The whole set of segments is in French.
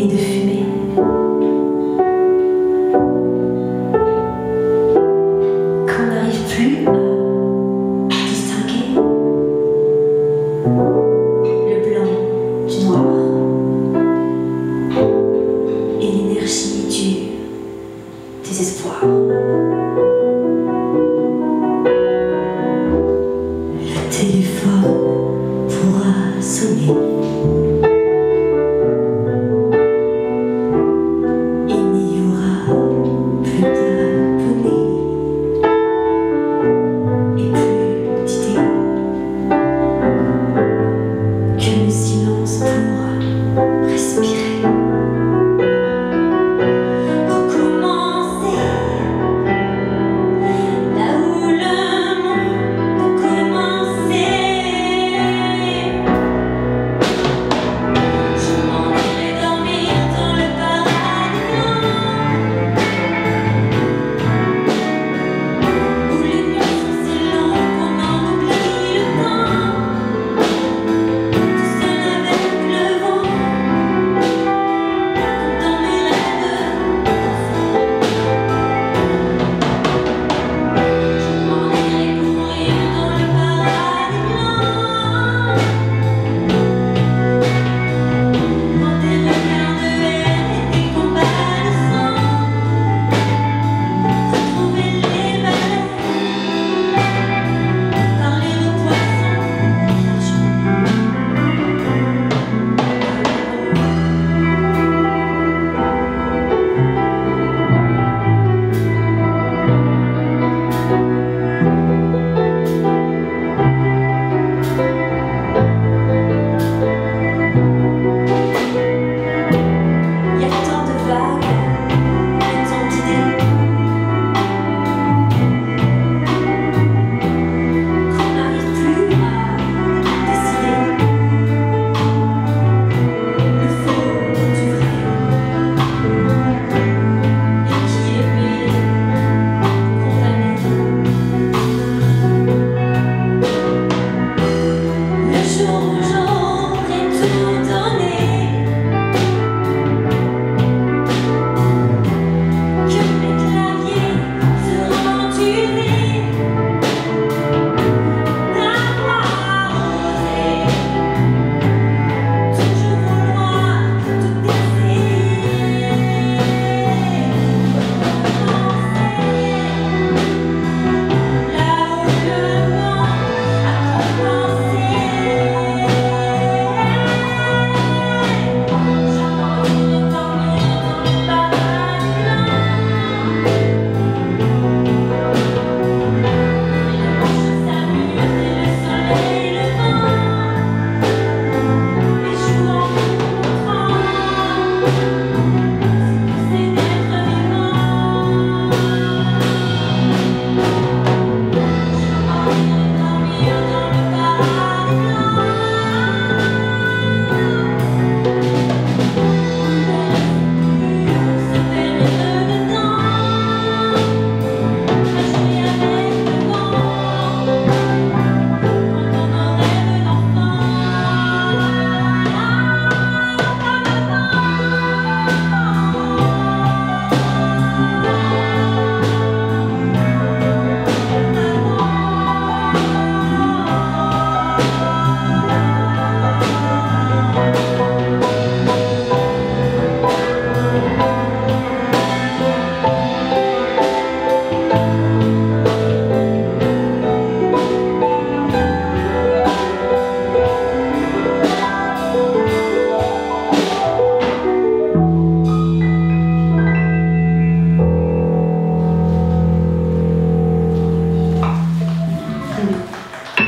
et de fumée. Quand on n'arrive plus à distinguer le blanc du noir et l'énergie du désespoir. Le téléphone pourra sonner.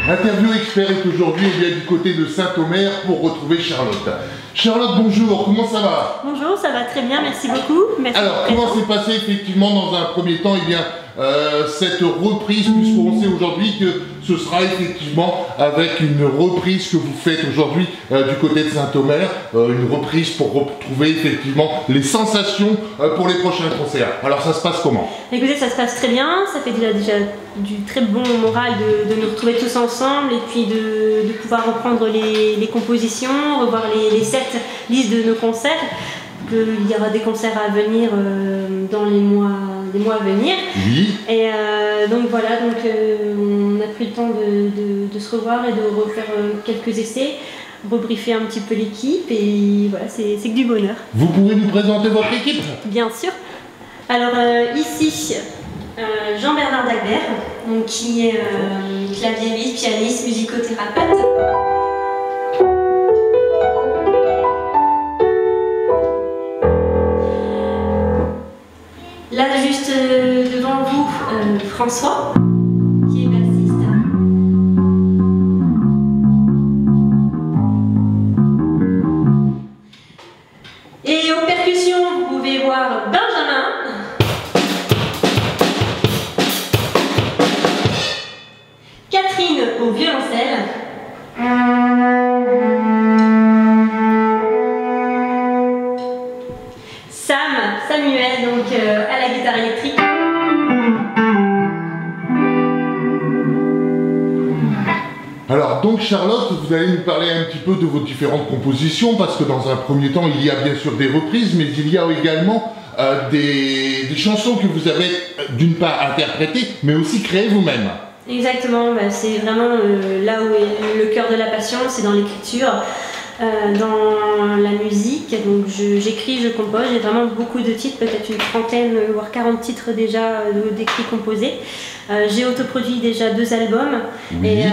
Interview expert est aujourd'hui du côté de Saint-Omer pour retrouver Charlotte. Charlotte, bonjour, comment ça va? Bonjour, ça va très bien, merci beaucoup. Merci. Alors, comment s'est passé effectivement dans un premier temps cette reprise, puisqu'on sait aujourd'hui que ce sera effectivement avec une reprise que vous faites aujourd'hui du côté de Saint-Omer, une reprise pour retrouver effectivement les sensations pour les prochains concerts. Alors ça se passe comment? Écoutez, ça se passe très bien, ça fait déjà du très bon moral de nous retrouver tous ensemble et puis de pouvoir reprendre les compositions, revoir les sets listes de nos concerts. qu'il y aura des concerts à venir dans les mois à venir. Oui. Et donc voilà, donc, on a pris le temps de se revoir et de refaire quelques essais, rebriefer un petit peu l'équipe et voilà, c'est que du bonheur. Vous pouvez nous présenter votre équipe? Bien sûr. Alors ici, Jean-Bernard Dagbert, donc, qui est claviériste, pianiste, musicothérapeute. Là, juste devant vous, François, qui est bassiste. Et aux percussions, vous pouvez voir Benjamin. Catherine au violoncelle. Samuel donc à la guitare électrique. Alors donc Charlotte, vous allez nous parler un petit peu de vos différentes compositions, parce que dans un premier temps il y a bien sûr des reprises, mais il y a également des chansons que vous avez d'une part interprétées, mais aussi créées vous-même. Exactement, bah, c'est vraiment là où est le cœur de la passion, c'est dans l'écriture. Dans la musique, donc j'écris, je compose, j'ai vraiment beaucoup de titres, peut-être une trentaine, voire 40 titres déjà d'écrits composés. J'ai autoproduit déjà 2 albums, oui. Et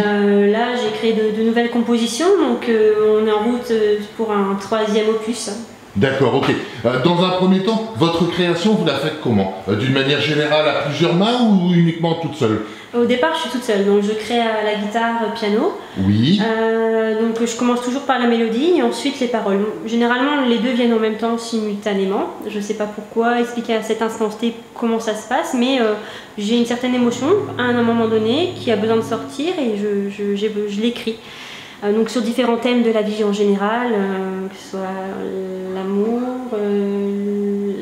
là j'ai créé de nouvelles compositions, donc on est en route pour un 3e opus. D'accord, ok. Dans un premier temps, votre création, vous la faites comment? D'une manière générale à plusieurs mains ou uniquement toute seule? Au départ, je suis toute seule, donc je crée à la guitare, piano. Oui. Donc je commence toujours par la mélodie et ensuite les paroles. Généralement, les deux viennent en même temps, simultanément. Je ne sais pas pourquoi, expliquer à cet instant T comment ça se passe, mais j'ai une certaine émotion à un moment donné qui a besoin de sortir et je l'écris. Donc sur différents thèmes de la vie en général, que ce soit l'amour,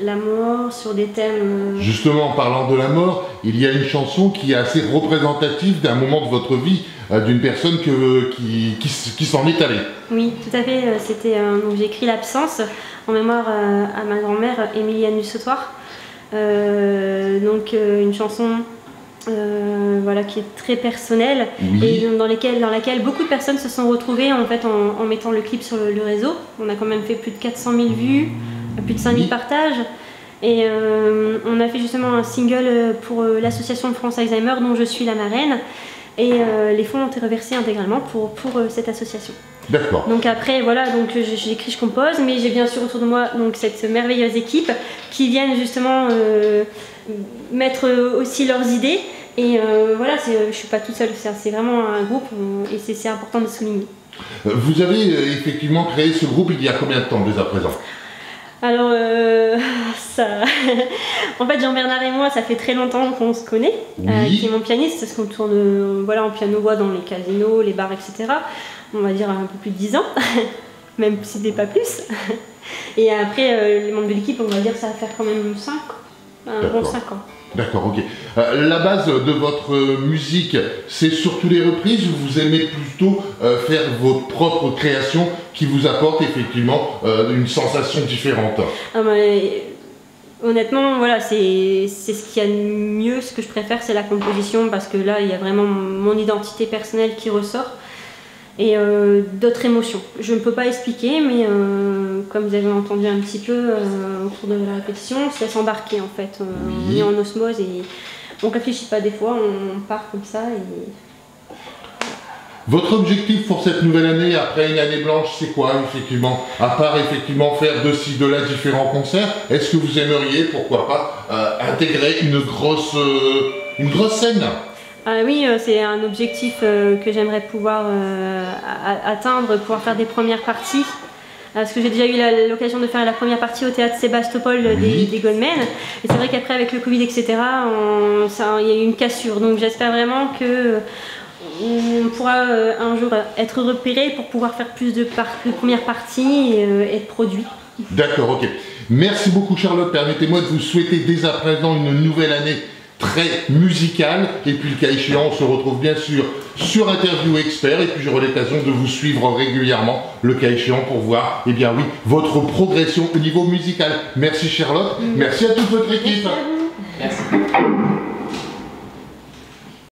la mort, sur des thèmes... Justement, en parlant de la mort, il y a une chanson qui est assez représentative d'un moment de votre vie, d'une personne qui s'en est allée. Oui, tout à fait. Donc j'ai écrit L'absence en mémoire à ma grand-mère, Émilienne du Sautoir. Donc une chanson... voilà, qui est très personnelle, oui. Et dans laquelle beaucoup de personnes se sont retrouvées en fait en mettant le clip sur le réseau. On a quand même fait plus de 400 000 vues, plus de 5 000 partages, et on a fait justement un single pour l'association France Alzheimer dont je suis la marraine, et les fonds ont été reversés intégralement pour cette association. D'accord. Donc après voilà, donc j'écris, je compose, mais j'ai bien sûr autour de moi donc cette merveilleuse équipe qui viennent justement mettre aussi leurs idées, et voilà, je suis pas toute seule, c'est vraiment un groupe et c'est important de souligner. Vous avez effectivement créé ce groupe il y a combien de temps dès à présent? Alors en fait Jean-Bernard et moi ça fait très longtemps qu'on se connaît, oui. Qui est mon pianiste, parce qu'on tourne voilà, en piano-voix dans les casinos, les bars, etc. On va dire un peu plus de 10 ans, même si ce n'est pas plus. Et après les membres de l'équipe, on va dire ça va faire quand même 5 ans. D'accord, ok. La base de votre musique, c'est surtout les reprises, ou vous aimez plutôt faire votre propre création qui vous apporte effectivement une sensation différente? Honnêtement, voilà, c'est ce qu'il y a de mieux, ce que je préfère, c'est la composition, parce que là, il y a vraiment mon identité personnelle qui ressort. Et d'autres émotions. Je ne peux pas expliquer, mais comme vous avez entendu un petit peu au cours de la répétition, on se laisse embarquer en fait. On est en osmose et on ne réfléchit pas des fois, on part comme ça. Et... Votre objectif pour cette nouvelle année, après une année blanche, c'est quoi effectivement? À part effectivement faire de ci, de là différents concerts, est-ce que vous aimeriez, pourquoi pas, intégrer une grosse scène? Oui, c'est un objectif que j'aimerais pouvoir atteindre, pouvoir faire des premières parties. Parce que j'ai déjà eu l'occasion de faire la première partie au théâtre Sébastopol des Goldmen. Et c'est vrai qu'après, avec le Covid, etc., il y a eu une cassure. Donc j'espère vraiment qu'on pourra un jour être repéré pour pouvoir faire plus de premières parties et être produit. D'accord, ok. Merci beaucoup Charlotte. Permettez-moi de vous souhaiter dès à présent une nouvelle année très musicale. Et puis le cas échéant, on se retrouve bien sûr sur Interview Expert. Et puis j'aurai l'occasion de vous suivre régulièrement, le cas échéant, pour voir, eh bien oui, votre progression au niveau musical. Merci Charlotte, merci à toute votre équipe. Merci à vous. Merci.